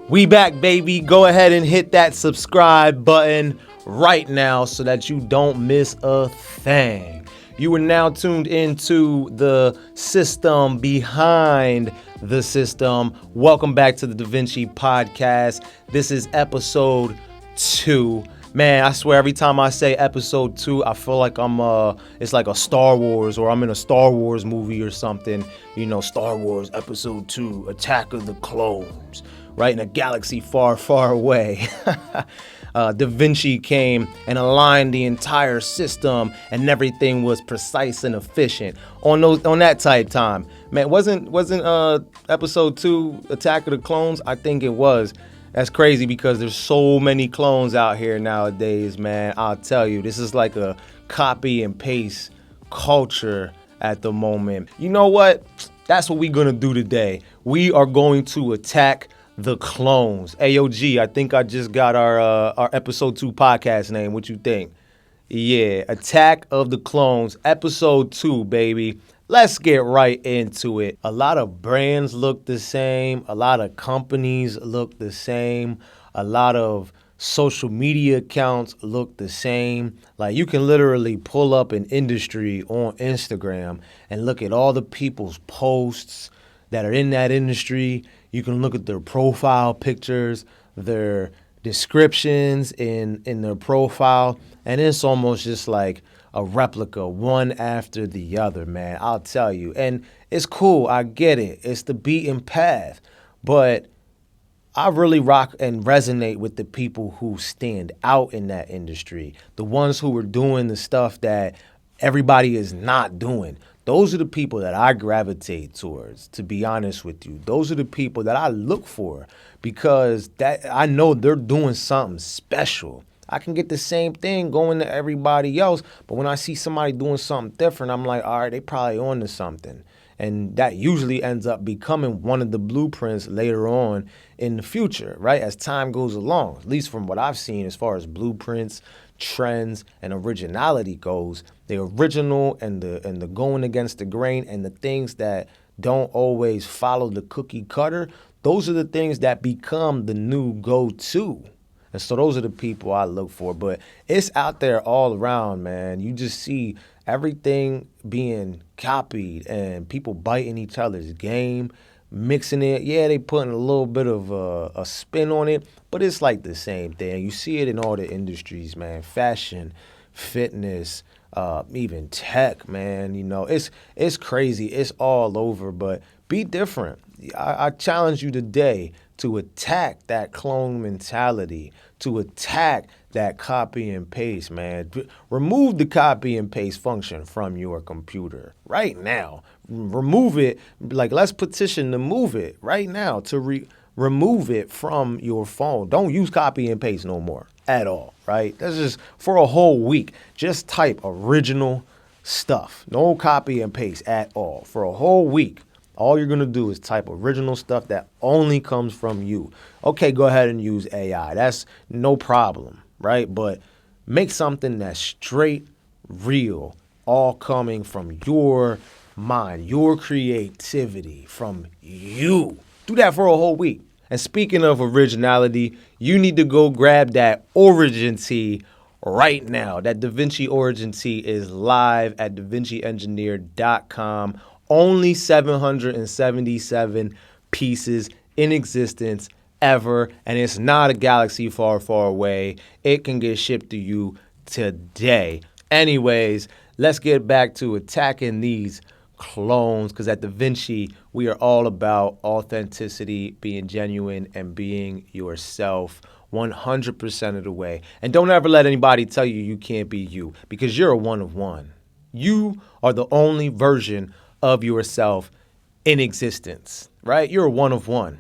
We back, baby. Go ahead and hit that subscribe button right now so that you don't miss a thing. You are now tuned into the system behind the system. Welcome back to the DaVinci podcast. This is episode 2. Man, I swear every time I say episode 2, I feel like it's like a Star Wars or I'm in a Star Wars movie or something. You know, Star Wars episode 2, Attack of the Clones, right? In a galaxy far, far away. DaVinci came and aligned the entire system and everything was precise and efficient on that type time. Man, wasn't episode 2 Attack of the Clones? I think it was. That's crazy because there's so many clones out here nowadays, man. I'll tell you, this is like a copy and paste culture at the moment. You know what? That's what we're going to do today. We are going to attack the clones. AOG, I think I just got our episode 2 podcast name. What you think? Yeah, Attack of the Clones, episode 2, baby. Let's get right into it. A lot of brands look the same. A lot of companies look the same. A lot of social media accounts look the same. Like, you can literally pull up an industry on Instagram and look at all the people's posts that are in that industry. You can look at their profile pictures, their descriptions in their profile, and it's almost just like a replica, one after the other, man. I'll tell you. And it's cool. I get it. It's the beaten path. But I really rock and resonate with the people who stand out in that industry, the ones who are doing the stuff that everybody is not doing. Those are the people that I gravitate towards, to be honest with you. Those are the people that I look for because that I know they're doing something special. I can get the same thing going to everybody else, but when I see somebody doing something different, I'm like, all right, they probably on to something. And that usually ends up becoming one of the blueprints later on in the future, right? As time goes along, at least from what I've seen as far as blueprints, trends, and originality goes, the original and the going against the grain and the things that don't always follow the cookie cutter, those are the things that become the new go-to. And so those are the people I look for. But it's out there all around, man. You just see everything being copied and people biting each other's game, mixing it. Yeah, they putting a little bit of a spin on it, but it's like the same thing. You see it in all the industries, man. Fashion, fitness, even tech, man. You know, it's crazy. It's all over, but be different. I challenge you today to attack that clone mentality, to attack that copy and paste, man. Remove the copy and paste function from your computer right now. Remove it. Like, let's petition to move it right now, to remove it from your phone. Don't use copy and paste no more at all, right? That's just for a whole week. Just type original stuff. No copy and paste at all for a whole week. All you're going to do is type original stuff that only comes from you. Okay, go ahead and use AI. That's no problem, right? But make something that's straight, real, all coming from your mind, your creativity, from you. Do that for a whole week. And speaking of originality, you need to go grab that Origin Tee right now. That DaVinci Origin Tee is live at DaVinciEngineer.com. Only 777 pieces in existence ever, and it's not a galaxy far, far away. It can get shipped to you today. Anyways, let's get back to attacking these clones, because at DaVinci, we are all about authenticity, being genuine, and being yourself 100% of the way. And don't ever let anybody tell you you can't be you, because you're a one of one. You are the only version of yourself in existence, right? You're a one of one.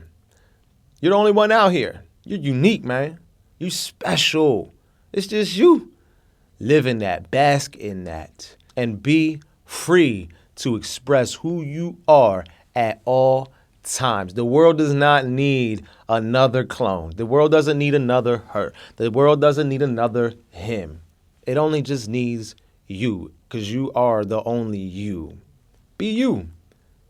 You're the only one out here. You're unique, man. You're special. It's just you. Live in that, bask in that, and be free to express who you are at all times. The world does not need another clone. The world doesn't need another her. The world doesn't need another him. It only just needs you, because you are the only you. Be you,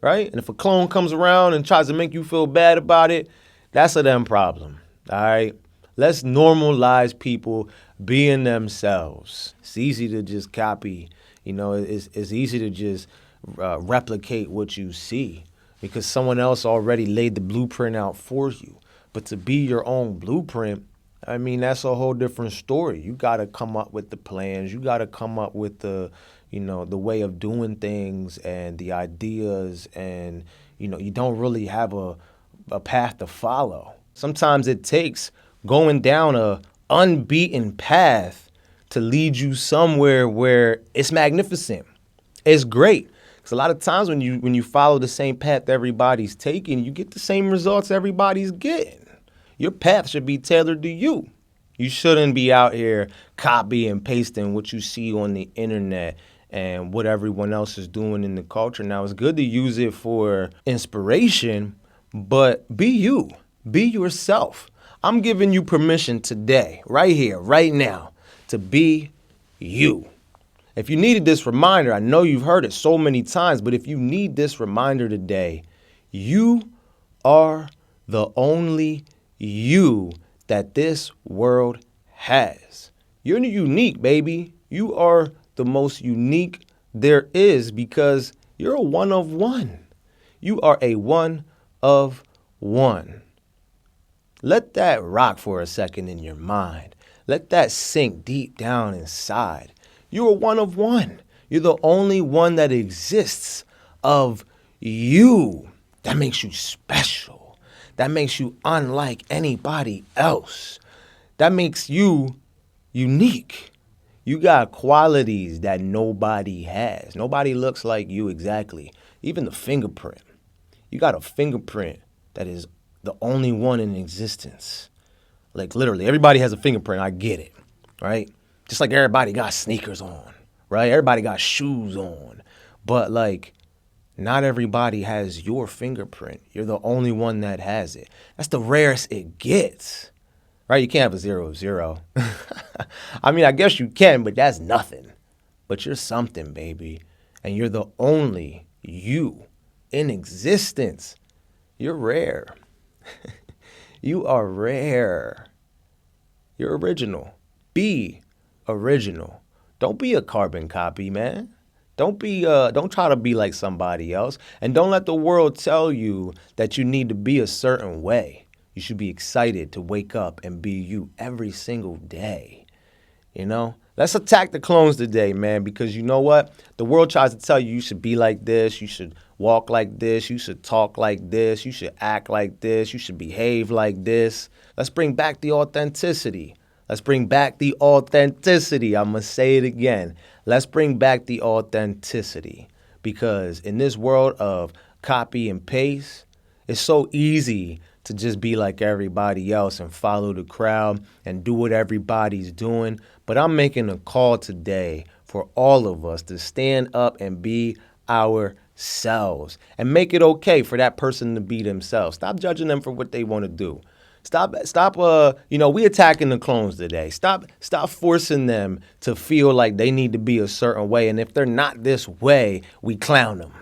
right? And if a clone comes around and tries to make you feel bad about it, That's a them problem. All right. Let's normalize people being themselves. It's easy to just copy. It's easy to just replicate what you see because someone else already laid the blueprint out for you. But to be your own blueprint, I mean, that's a whole different story. You got to come up with the plans. You got to come up with the way of doing things and the ideas. And, you don't really have a path to follow. Sometimes it takes going down a unbeaten path to lead you somewhere where it's magnificent. It's great. Because a lot of times when you follow the same path everybody's taking, you get the same results everybody's getting. Your path should be tailored to you. You shouldn't be out here copying and pasting what you see on the internet and what everyone else is doing in the culture. Now, it's good to use it for inspiration, but be you. Be yourself. I'm giving you permission today, right here, right now, to be you. If you needed this reminder, I know you've heard it so many times, but if you need this reminder today, you are the only you that this world has. You're unique, baby. You are the most unique there is because you're a one of one. You are a one of one. Let that rock for a second in your mind. Let that sink deep down inside. You're a one of one. You're the only one that exists of you. That makes you special. That makes you unlike anybody else. That makes you unique. You got qualities that nobody has. Nobody looks like you exactly. Even the fingerprint. You got a fingerprint that is the only one in existence. Like literally, everybody has a fingerprint. I get it, right? Just like everybody got sneakers on, right? Everybody got shoes on. But like, not everybody has your fingerprint. You're the only one that has it. That's the rarest it gets, right? You can't have a 0 of 0. I mean, I guess you can, but that's nothing. But you're something, baby. And you're the only you in existence. You're rare. You are rare. You're original. Be original. Don't be a carbon copy, man. Don't try to be like somebody else. And don't let the world tell you that you need to be a certain way. You should be excited to wake up and be you every single day. Let's attack the clones today, man, because you know what? The world tries to tell you you should be like this, you should walk like this, you should talk like this, you should act like this, you should behave like this. Let's bring back the authenticity. Let's bring back the authenticity. I'm going to say it again. Let's bring back the authenticity because in this world of copy and paste, it's so easy to just be like everybody else and follow the crowd and do what everybody's doing. But I'm making a call today for all of us to stand up and be ourselves and make it okay for that person to be themselves. Stop judging them for what they want to do. Stop, we attacking the clones today. Stop forcing them to feel like they need to be a certain way. And if they're not this way, we clown them.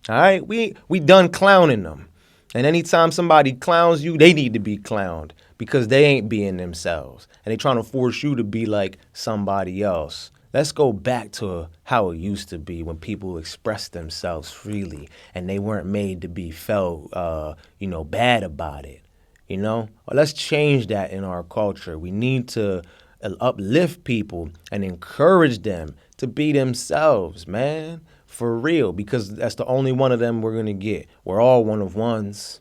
All right? We done clowning them. And anytime somebody clowns you, they need to be clowned because they ain't being themselves. And they trying to force you to be like somebody else. Let's go back to how it used to be when people expressed themselves freely and they weren't made to be felt, bad about it. Let's change that in our culture. We need to uplift people and encourage them to be themselves, man, for real, because that's the only one of them we're going to get. We're all one of ones.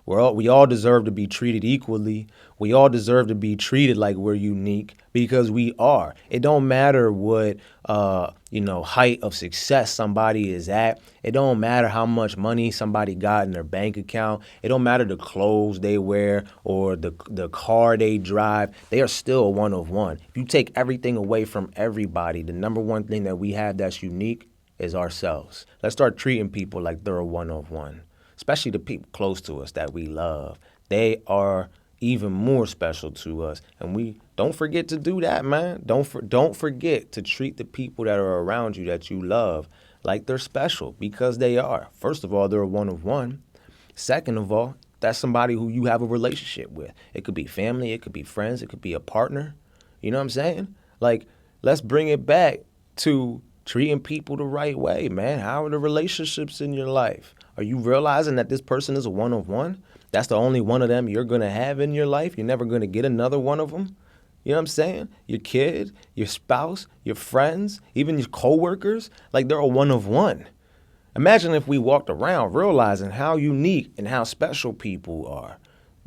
We all deserve to be treated equally. We all deserve to be treated like we're unique because we are. It don't matter what, height of success somebody is at. It don't matter how much money somebody got in their bank account. It don't matter the clothes they wear or the car they drive. They are still one of one. If you take everything away from everybody, the number one thing that we have that's unique is ourselves. Let's start treating people like they're a one of one. Especially the people close to us that we love. They are even more special to us. And we don't forget to do that, man. Don't forget to treat the people that are around you that you love like they're special because they are. First of all, they're a one of one. Second of all, That's somebody who you have a relationship with. It could be family, it could be friends, it could be a partner. You know what I'm saying? Like, let's bring it back to treating people the right way, man. How are the relationships in your life? Are you realizing that this person is a one of one? That's the only one of them you're going to have in your life. You're never going to get another one of them. You know what I'm saying? Your kid, your spouse, your friends, even your coworkers, like they're a one of one. Imagine if we walked around realizing how unique and how special people are.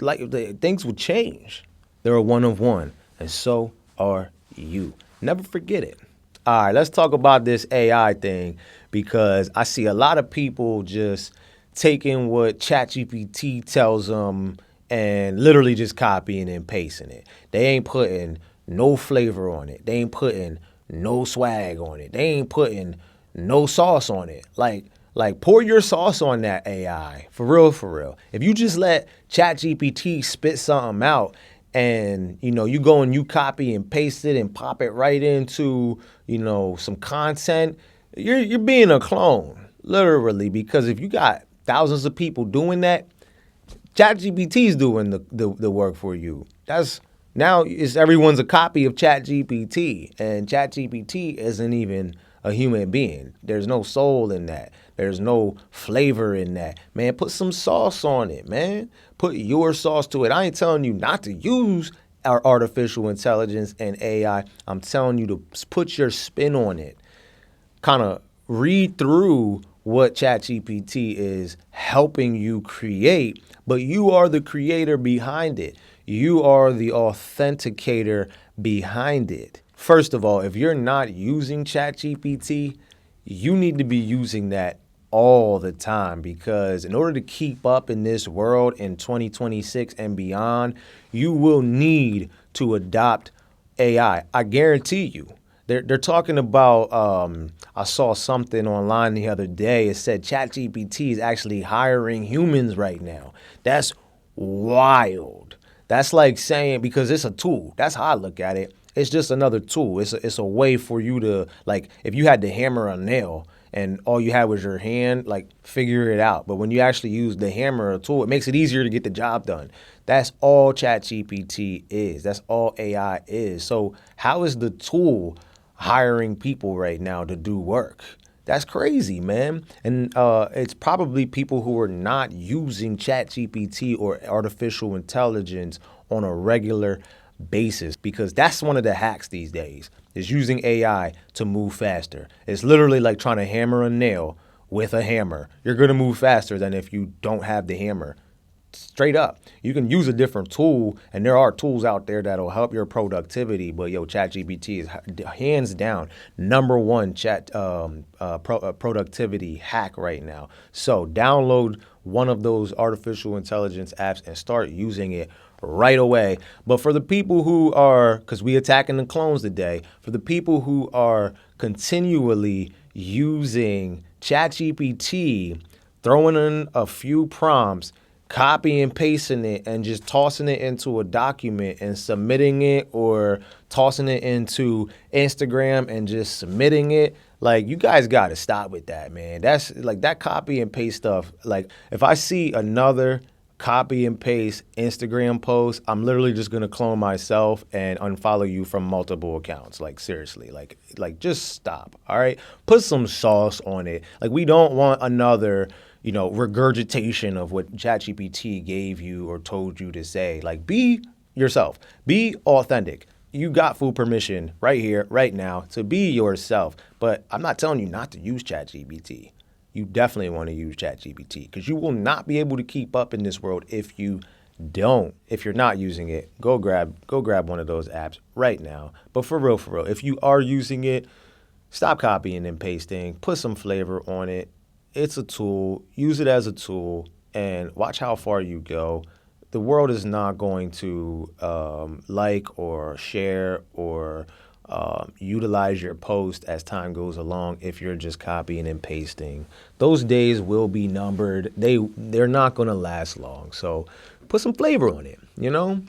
Like things would change. They're a one of one, and so are you. Never forget it. All right, let's talk about this AI thing because I see a lot of people just taking what ChatGPT tells them and literally just copying and pasting it. They ain't putting no flavor on it. They ain't putting no swag on it. They ain't putting no sauce on it. Like pour your sauce on that AI. For real, for real. If you just let ChatGPT spit something out and, you go and you copy and paste it and pop it right into, some content, you're being a clone, literally, because if you got thousands of people doing that, ChatGPT is doing the work for you. Now everyone's a copy of ChatGPT, and ChatGPT isn't even a human being. There's no soul in that. There's no flavor in that. Man, put some sauce on it, man. Put your sauce to it. I ain't telling you not to use our artificial intelligence and AI. I'm telling you to put your spin on it. Kind of read through what ChatGPT is helping you create, but you are the creator behind it. You are the authenticator behind it. First of all, if you're not using ChatGPT, you need to be using that all the time, because in order to keep up in this world in 2026 and beyond, you will need to adopt AI. I guarantee you. They're talking about, I saw something online the other day. It said ChatGPT is actually hiring humans right now. That's wild. That's like saying, because it's a tool. That's how I look at it. It's just another tool. It's a way for you to, like, if you had to hammer a nail and all you had was your hand, like, figure it out. But when you actually use the hammer or tool, it makes it easier to get the job done. That's all ChatGPT is. That's all AI is. So how is the tool hiring people right now to do work? That's crazy, man. And it's probably people who are not using ChatGPT or artificial intelligence on a regular basis, because that's one of the hacks these days, is using AI to move faster. It's literally like trying to hammer a nail with a hammer. You're going to move faster than if you don't have the hammer. Straight up. You can use a different tool, and there are tools out there that'll help your productivity, but ChatGPT is hands down number one productivity hack right now. So download one of those artificial intelligence apps and start using it right away. But for the people who are, because we attacking the clones today, for the people who are continually using ChatGPT, throwing in a few prompts, copy and pasting it and just tossing it into a document and submitting it, or tossing it into Instagram and just submitting it. Like, you guys got to stop with that, man. That's like that copy and paste stuff. Like, if I see another copy and paste Instagram post, I'm literally just going to clone myself and unfollow you from multiple accounts. Like, seriously, like just stop. All right. Put some sauce on it. Like, we don't want another, regurgitation of what ChatGPT gave you or told you to say. Like, be yourself, be authentic. You got full permission right here, right now, to be yourself. But I'm not telling you not to use ChatGPT. You definitely want to use ChatGPT, because you will not be able to keep up in this world if you don't. If you're not using it, go grab one of those apps right now. But for real, if you are using it, stop copying and pasting. Put some flavor on it. It's a tool. Use it as a tool and watch how far you go. The world is not going to like or share or utilize your post as time goes along if you're just copying and pasting. Those days will be numbered. They're not going to last long. So put some flavor on it.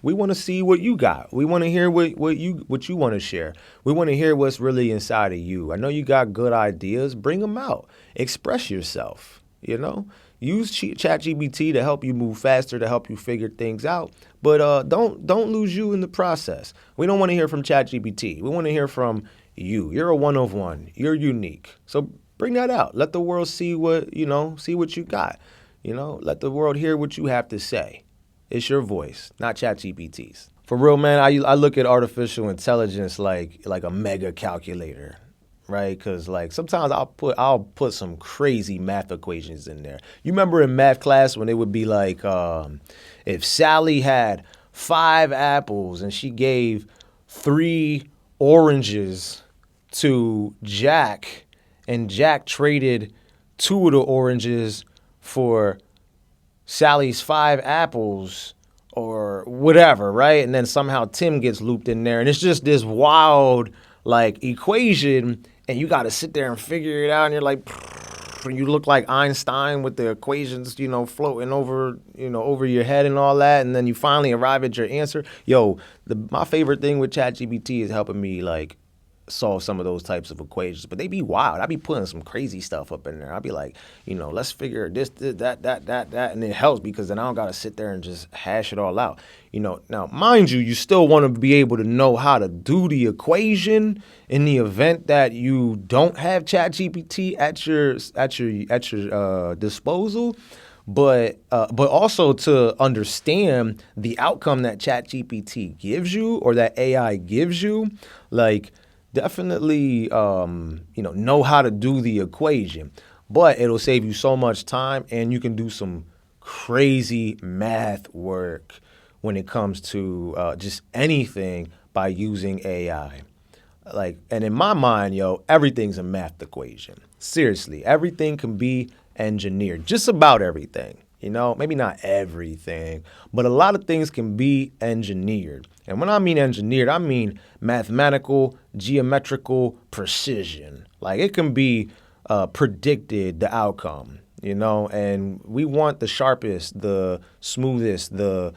We want to see what you got. We want to hear what you want to share. We want to hear what's really inside of you. I know you got good ideas. Bring them out. Express yourself. You Use ChatGPT to help you move faster, to help you figure things out. But don't lose you in the process. We don't want to hear from ChatGPT. We want to hear from you. You're a one of one. You're unique. So bring that out. Let the world see what you got. Let the world hear what you have to say. It's your voice, not ChatGPT's. For real, man, I look at artificial intelligence like a mega calculator, right? Because like sometimes I'll put some crazy math equations in there. You remember in math class when it would be like, if Sally had 5 apples and she gave 3 oranges to Jack, and Jack traded 2 of the oranges for Sally's 5 apples or whatever, right? And then somehow Tim gets looped in there. And it's just this wild, like, equation, and you got to sit there and figure it out. And you're like, and you look like Einstein with the equations, floating over your head and all that. And then you finally arrive at your answer. Yo, my favorite thing with ChatGPT is helping me, like, solve some of those types of equations, but they be wild. I be putting some crazy stuff up in there. I be like, let's figure this, that, and it helps because then I don't gotta sit there and just hash it all out. Now mind you still want to be able to know how to do the equation in the event that you don't have ChatGPT at your disposal. But also to understand the outcome that ChatGPT gives you or that AI gives you, like. Definitely, know how to do the equation, but it'll save you so much time and you can do some crazy math work when it comes to just anything by using AI. And in my mind, everything's a math equation. Seriously, everything can be engineered, just about everything. Maybe not everything, but a lot of things can be engineered. And when I mean engineered, I mean mathematical, geometrical precision. Like it can be predicted the outcome, and we want the sharpest, the smoothest, the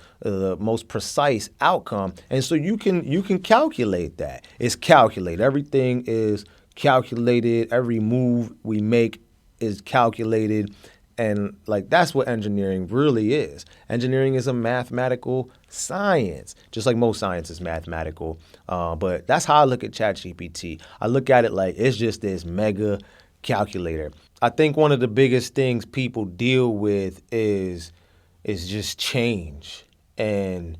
most precise outcome. And so you can calculate that. It's calculated. Everything is calculated. Every move we make is calculated. And like that's what engineering really is. Engineering is a mathematical science, just like most science is mathematical. But that's how I look at ChatGPT. I look at it like it's just this mega calculator. I think one of the biggest things people deal with is just change and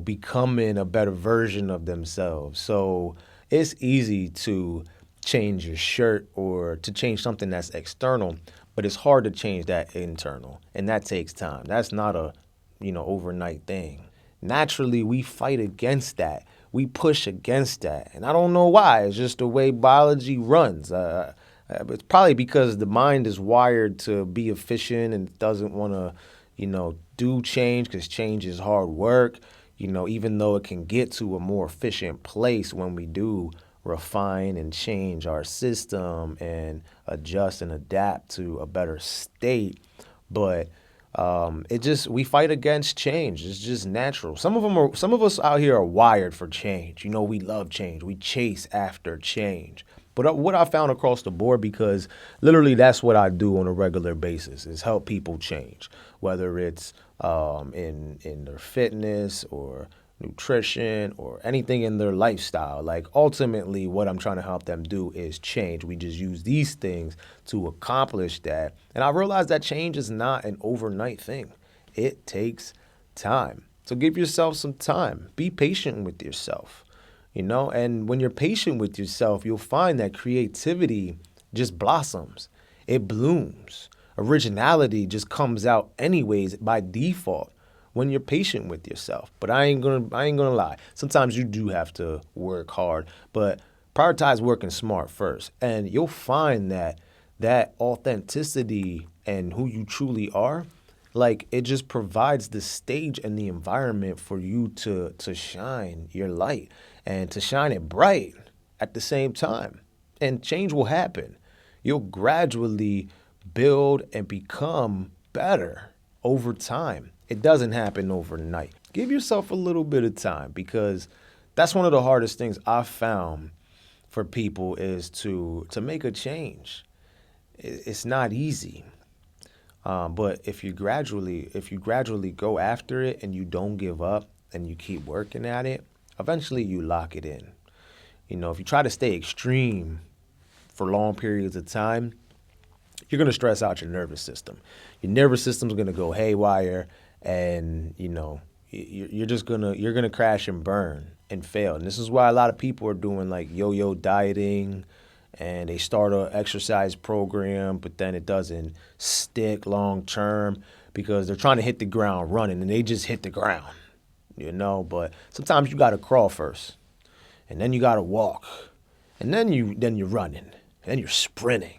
becoming a better version of themselves. So it's easy to change your shirt or to change something that's external. But it's hard to change that internal, and that takes time. That's not a, overnight thing. Naturally, we fight against that. We push against that, and I don't know why. It's just the way biology runs. It's probably because the mind is wired to be efficient and doesn't want to, do change because change is hard work. Even though it can get to a more efficient place when we do refine and change our system and adjust and adapt to a better state. But we fight against change. It's just natural. Some of us out here are wired for change. We love change. We chase after change. But what I found across the board, because literally that's what I do on a regular basis, is help people change, whether it's in their fitness or nutrition or anything in their lifestyle. Like ultimately what I'm trying to help them do is change. We just use these things to accomplish that. And I realized that change is not an overnight thing. It takes time. So give yourself some time. Be patient with yourself, and when you're patient with yourself, you'll find that creativity just blossoms. It blooms. Originality just comes out anyways by default when you're patient with yourself. But I ain't gonna lie. Sometimes you do have to work hard, but prioritize working smart first. And you'll find that authenticity and who you truly are, like it just provides the stage and the environment for you to shine your light and to shine it bright at the same time. And change will happen. You'll gradually build and become better over time. It doesn't happen overnight. Give yourself a little bit of time, because that's one of the hardest things I've found for people is to make a change. It's not easy. But if you gradually go after it and you don't give up and you keep working at it, eventually you lock it in. If you try to stay extreme for long periods of time, you're going to stress out your nervous system. Your nervous system's going to go haywire, and you're gonna crash and burn and fail. And this is why a lot of people are doing like yo-yo dieting, and they start a exercise program, but then it doesn't stick long term because they're trying to hit the ground running, and they just hit the ground. But sometimes you got to crawl first, and then you got to walk, and then you're running, and then you're sprinting,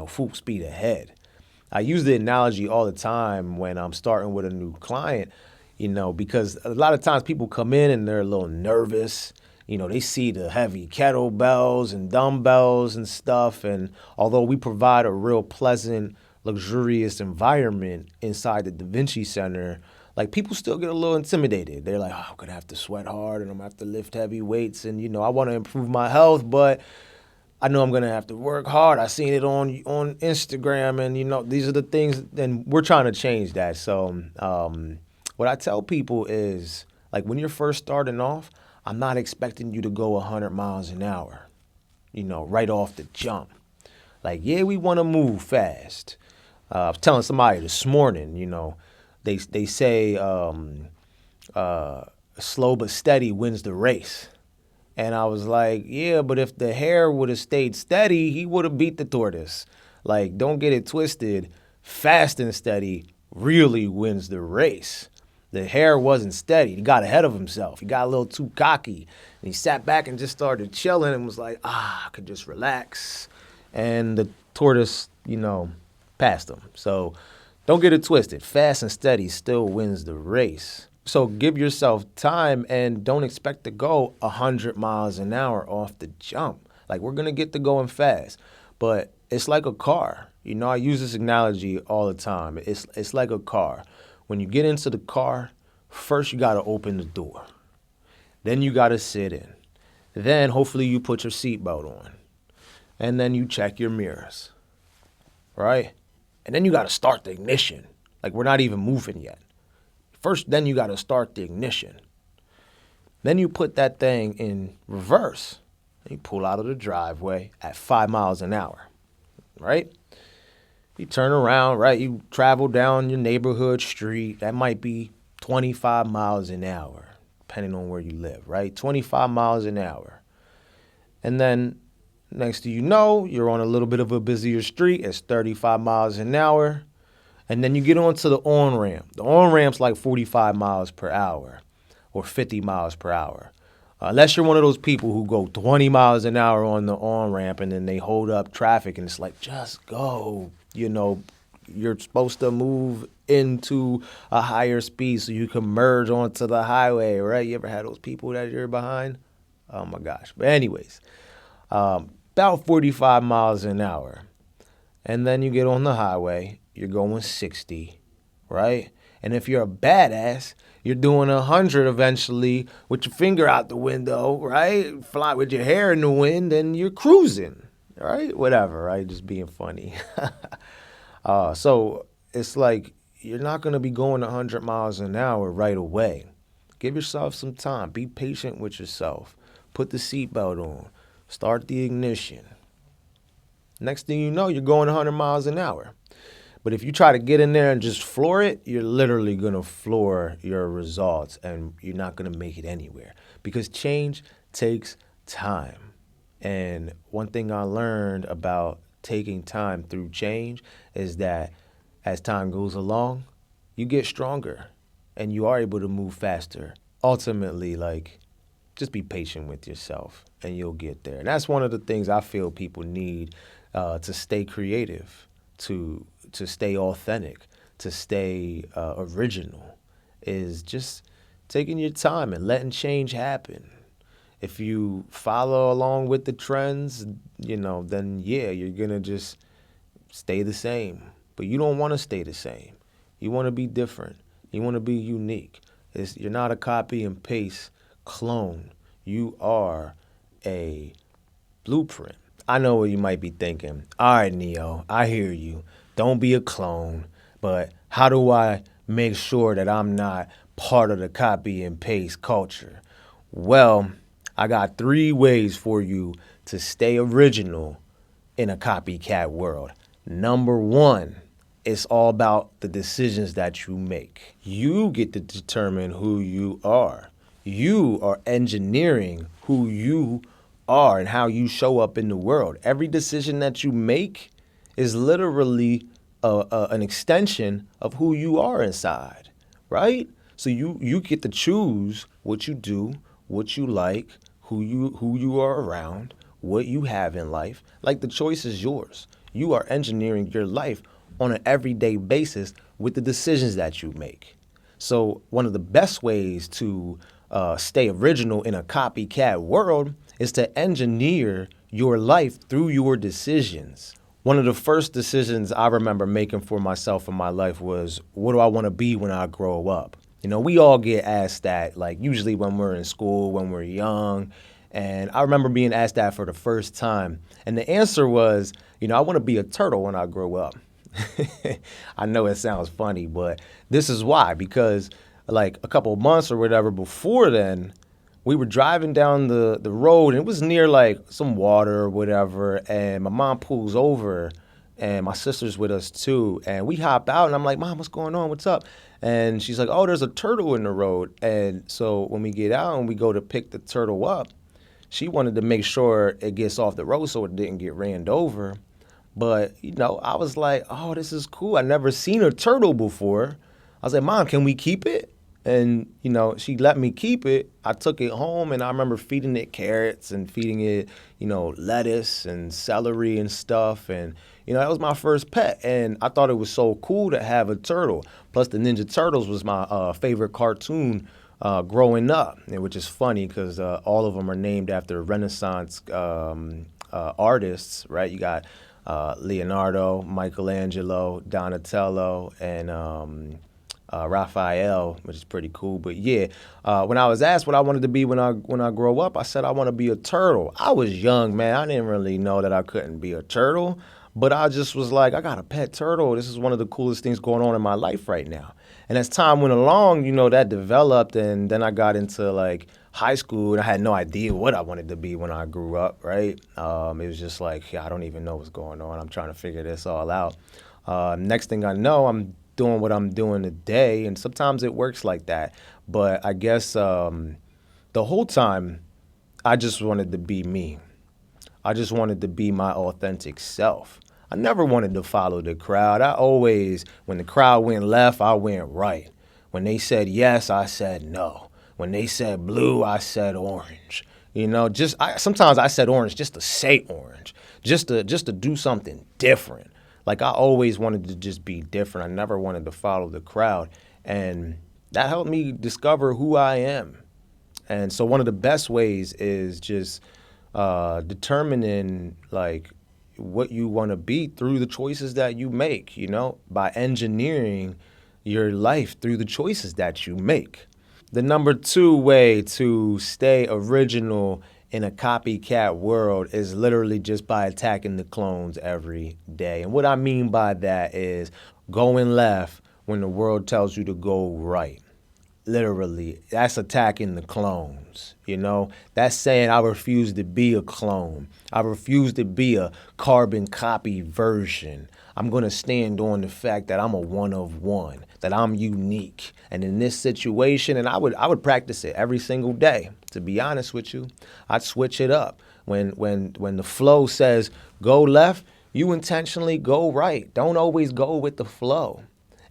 full speed ahead. I use the analogy all the time when I'm starting with a new client, because a lot of times people come in and they're a little nervous. They see the heavy kettlebells and dumbbells and stuff. And although we provide a real pleasant, luxurious environment inside the DaVinci Center, like people still get a little intimidated. They're like, oh, I'm going to have to sweat hard and I'm going to have to lift heavy weights. And, I want to improve my health, but I know I'm going to have to work hard. I seen it on Instagram, and, these are the things, and we're trying to change that. So what I tell people is, like, when you're first starting off, I'm not expecting you to go 100 miles an hour, right off the jump. Like, yeah, we want to move fast. I was telling somebody this morning, they say slow but steady wins the race. And I was like, yeah, but if the hare would have stayed steady, he would have beat the tortoise. Like, don't get it twisted. Fast and steady really wins the race. The hare wasn't steady. He got ahead of himself. He got a little too cocky. And he sat back and just started chilling and was like, I could just relax. And the tortoise, passed him. So don't get it twisted. Fast and steady still wins the race. So give yourself time and don't expect to go 100 miles an hour off the jump. Like, we're going to get to going fast. But it's like a car. I use this analogy all the time. It's like a car. When you get into the car, first you got to open the door. Then you got to sit in. Then hopefully you put your seatbelt on. And then you check your mirrors. Right? And then you got to start the ignition. Like, we're not even moving yet. First, then you got to start the ignition. Then you put that thing in reverse. And you pull out of the driveway at 5 miles an hour, right? You turn around, right? You travel down your neighborhood street. That might be 25 miles an hour, depending on where you live, right? 25 miles an hour. And then next thing you know, you're on a little bit of a busier street. It's 35 miles an hour. And then you get onto the on-ramp. The on-ramp's like 45 miles per hour or 50 miles per hour. Unless you're one of those people who go 20 miles an hour on the on-ramp and then they hold up traffic and it's like, just go. You're supposed to move into a higher speed so you can merge onto the highway, right? You ever had those people that you're behind? Oh, my gosh. But anyways, about 45 miles an hour. And then you get on the highway. You're going 60, right? And if you're a badass, you're doing 100 eventually with your finger out the window, right? Fly with your hair in the wind, and you're cruising, right? Whatever, right? Just being funny. So it's like you're not going to be going 100 miles an hour right away. Give yourself some time. Be patient with yourself. Put the seatbelt on. Start the ignition. Next thing you know, you're going 100 miles an hour. But if you try to get in there and just floor it, you're literally going to floor your results and you're not going to make it anywhere because change takes time. And one thing I learned about taking time through change is that as time goes along, you get stronger and you are able to move faster. Ultimately, just be patient with yourself and you'll get there. And that's one of the things I feel people need to stay creative, to stay authentic, to stay original, is just taking your time and letting change happen. If you follow along with the trends, then yeah, you're going to just stay the same. But you don't want to stay the same. You want to be different. You want to be unique. You're not a copy and paste clone. You are a blueprint. I know what you might be thinking. All right, Neo, I hear you. Don't be a clone. But how do I make sure that I'm not part of the copy and paste culture? Well, I got 3 ways for you to stay original in a copycat world. Number one, it's all about the decisions that you make. You get to determine who you are. You are engineering who you are and how you show up in the world. Every decision that you make is literally an extension of who you are inside, right? So you get to choose what you do, what you like, who you are around, what you have in life. Like the choice is yours. You are engineering your life on an everyday basis with the decisions that you make. So one of the best ways to stay original in a copycat world is to engineer your life through your decisions. One of the first decisions I remember making for myself in my life was, what do I want to be when I grow up? You know, we all get asked that, like usually when we're in school, when we're young. And I remember being asked that for the first time. And the answer was, I want to be a turtle when I grow up. I know it sounds funny, but this is why. Because like a couple of months or whatever before then, we were driving down the road and it was near like some water or whatever. And my mom pulls over and my sister's with us too. And we hop out and I'm like, Mom, what's going on? What's up? And she's like, oh, there's a turtle in the road. And so when we get out and we go to pick the turtle up, she wanted to make sure it gets off the road so it didn't get ran over. But, I was like, oh, this is cool. I never seen a turtle before. I was like, Mom, can we keep it? And, she let me keep it. I took it home and I remember feeding it carrots and feeding it, lettuce and celery and stuff. And, that was my first pet. And I thought it was so cool to have a turtle. Plus the Ninja Turtles was my favorite cartoon growing up, which is funny because all of them are named after Renaissance artists, right? You got Leonardo, Michelangelo, Donatello, and Raphael, which is pretty cool. But yeah, when I was asked what I wanted to be when I grow up, I said I want to be a turtle. I was young, man. I didn't really know that I couldn't be a turtle, but I just was like, I got a pet turtle. This is one of the coolest things going on in my life right now. And as time went along, that developed, and then I got into like high school, and I had no idea what I wanted to be when I grew up, right? It was just like, I don't even know what's going on. I'm trying to figure this all out. Next thing I know, I'm doing what I'm doing today, and sometimes it works like that. But I guess the whole time, I just wanted to be me. I just wanted to be my authentic self. I never wanted to follow the crowd. I always, when the crowd went left, I went right. When they said yes, I said no. When they said blue, I said orange. Sometimes I said orange just to say orange, just to do something different. Like I always wanted to just be different. I never wanted to follow the crowd. And that helped me discover who I am. And so one of the best ways is just determining like what you want to be through the choices that you make, by engineering your life through the choices that you make. The number 2 way to stay original in a copycat world is literally just by attacking the clones every day. And what I mean by that is going left when the world tells you to go right. Literally, that's attacking the clones, That's saying I refuse to be a clone. I refuse to be a carbon copy version. I'm going to stand on the fact that I'm a one of one, that I'm unique. And in this situation, and I would practice it every single day, to be honest with you. I'd switch it up. When the flow says go left, you intentionally go right. Don't always go with the flow.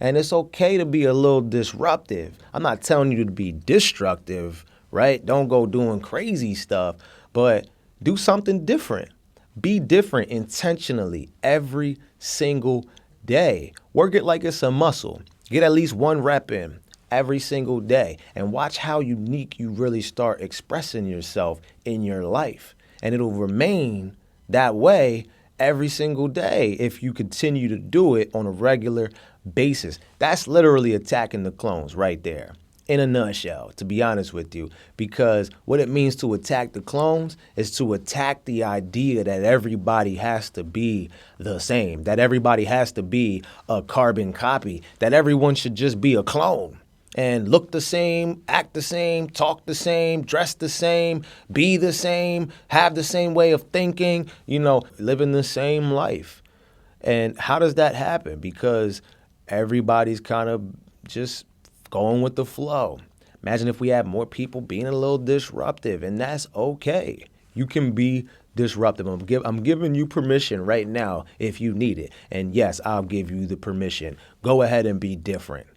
And it's okay to be a little disruptive. I'm not telling you to be destructive, right? Don't go doing crazy stuff, but do something different. Be different intentionally every single day. Work it like it's a muscle. Get at least 1 rep in every single day and watch how unique you really start expressing yourself in your life. And it'll remain that way every single day if you continue to do it on a regular basis. That's literally attacking the clones right there. in a nutshell, to be honest with you, because what it means to attack the clones is to attack the idea that everybody has to be the same, that everybody has to be a carbon copy, that everyone should just be a clone and look the same, act the same, talk the same, dress the same, be the same, have the same way of thinking, living the same life. And how does that happen? Because everybody's kind of just going with the flow. Imagine if we had more people being a little disruptive, and that's okay. You can be disruptive. I'm giving you permission right now if you need it. And yes, I'll give you the permission. Go ahead and be different.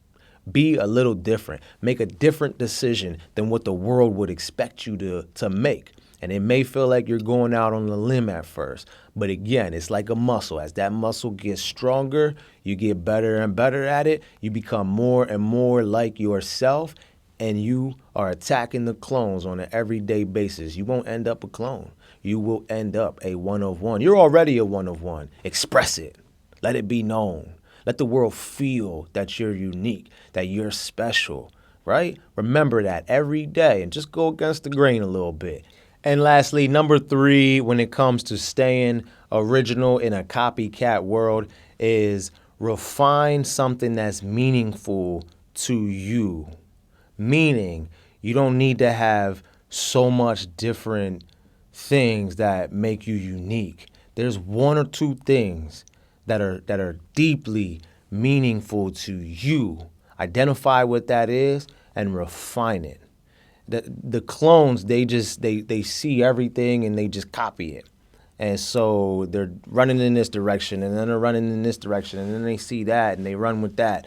Be a little different. Make a different decision than what the world would expect you to make. And it may feel like you're going out on a limb at first. But again, it's like a muscle. As that muscle gets stronger, you get better and better at it. You become more and more like yourself. And you are attacking the clones on an everyday basis. You won't end up a clone. You will end up a one of one. You're already a one of one. Express it. Let it be known. Let the world feel that you're unique, that you're special, right? Remember that every day and just go against the grain a little bit. And lastly, number 3, when it comes to staying original in a copycat world, is refine something that's meaningful to you. Meaning, you don't need to have so much different things that make you unique. There's one or two things that are deeply meaningful to you. Identify what that is and refine it. The clones, they see everything and they just copy it. And so they're running in this direction and then they're running in this direction and then they see that and they run with that.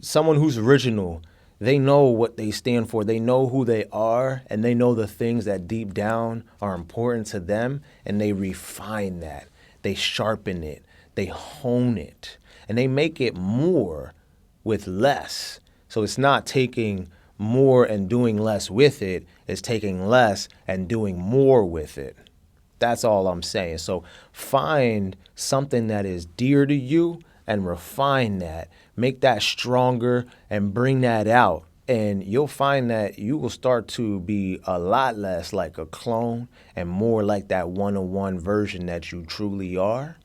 Someone who's original, they know what they stand for. They know who they are and they know the things that deep down are important to them, and they refine that. They sharpen it. They hone it. And they make it more with less. So it's not taking more and doing less with it. It's taking less and doing more with it. That's all I'm saying. So find something that is dear to you and refine that. Make that stronger and bring that out. And you'll find that you will start to be a lot less like a clone and more like that one-on-one version that you truly are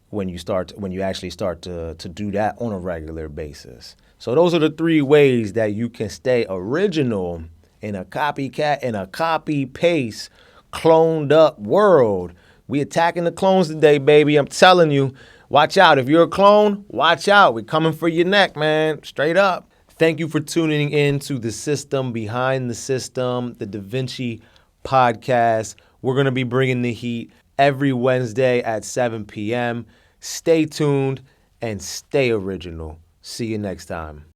when you actually start to do that on a regular basis. So those are the 3 ways that you can stay original in a copycat, in a copy-paste, cloned up world. We attacking the clones today, baby. I'm telling you, watch out. If you're a clone, watch out. We're coming for your neck, man. Straight up. Thank you for tuning in to The System Behind the System, the DaVinci podcast. We're going to be bringing the heat every Wednesday at 7 p.m. Stay tuned and stay original. See you next time.